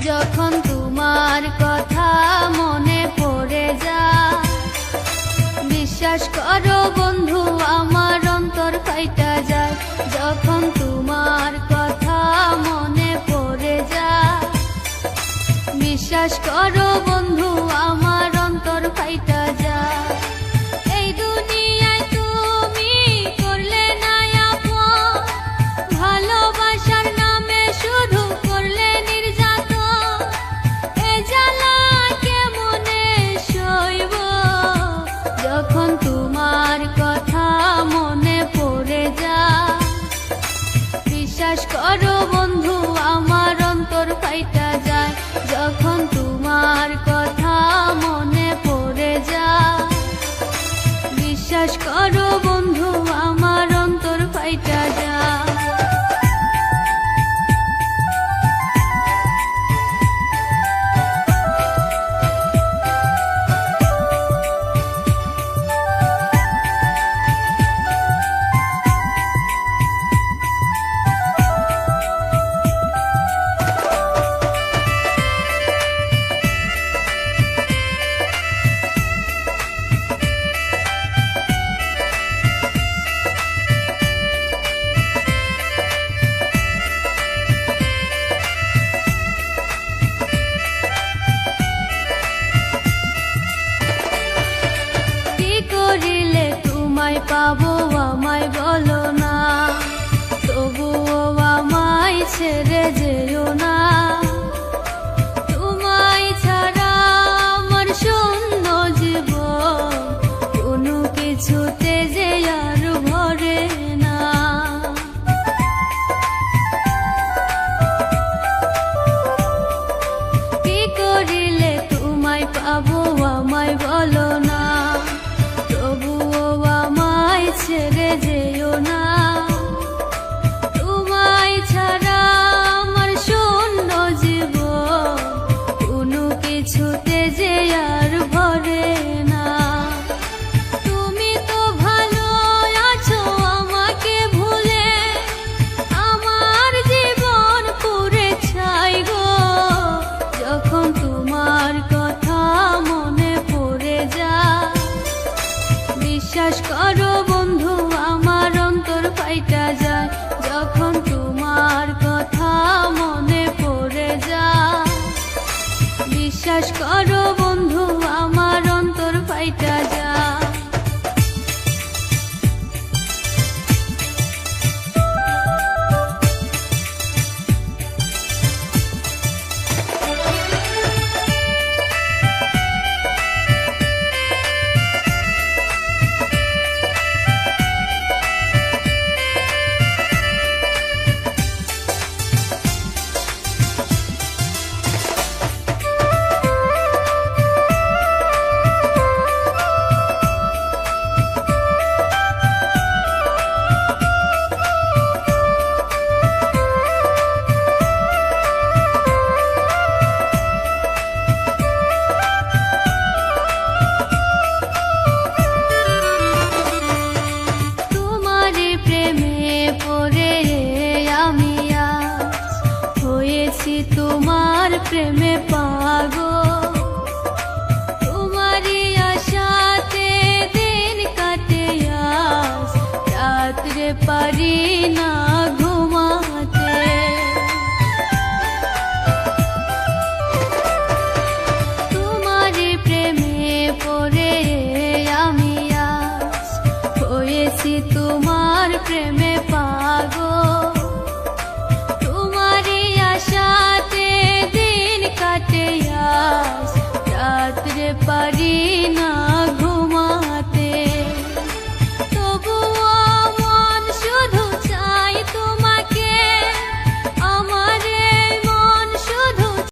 যখন তোমার কথা মনে পড়ে যায়, বিশ্বাস করো বন্ধু আমার অন্তর ফাইটা যায়। যখন তোমার কথা মনে পড়ে যায়, বিশ্বাস করো বন্ধু আমার অন্তর ফাইটা যায়। এই দুনিয়ায় তুমি করলে না আপন, ভালোবাসার নামে শুধু করলে নির্যাতন। এ জ্বালা কেমনে সইব, যখন তোমার কথা মনে পড়ে যায়। বিশ্বাস করো বন্ধু আমার অন্তর ফাইটা যায়, যখন তোমার কথা মনে পড়ে যায়। বিশ্বাস করো বন্ধু আমার অন্তর ফাইটা যায়। পাবো আমায় বলো না, তবুও আমায় ছেড়ে যেও না। তোমায় ছাড়া আমার শূন্য জীবন, কোনো কিছুতে যে আর ভরে না। কি করিলে তোমায় পাবো আমায় বলো না, ছেড়ে যেও না। তোমায় ছাড়া আমার শূন্য জীবন, কোনো কিছুতে যে আর ভরে না। তুমি তো ভালো আছো আমাকে ভুলে, আমার জীবন পুড়ে ছাই গো। যখন তোমার কথা মনে পড়ে যায়, বিশ্বাস করো বন্ধু আমার অন্তর ফাইটা যায়। যখন তোমার কথা মনে পড়ে যায়, বিশ্বাস করো বন্ধু আমার অন্তর ফাইটা যায়। তোমার প্রেমে পাগল, তোমারই আশাতে দিন কাটে আজ, রাত্রে পারি না ঘুমাতে। তোমারই প্রেমে পড়ে আমি আজ হয়েছি তোমার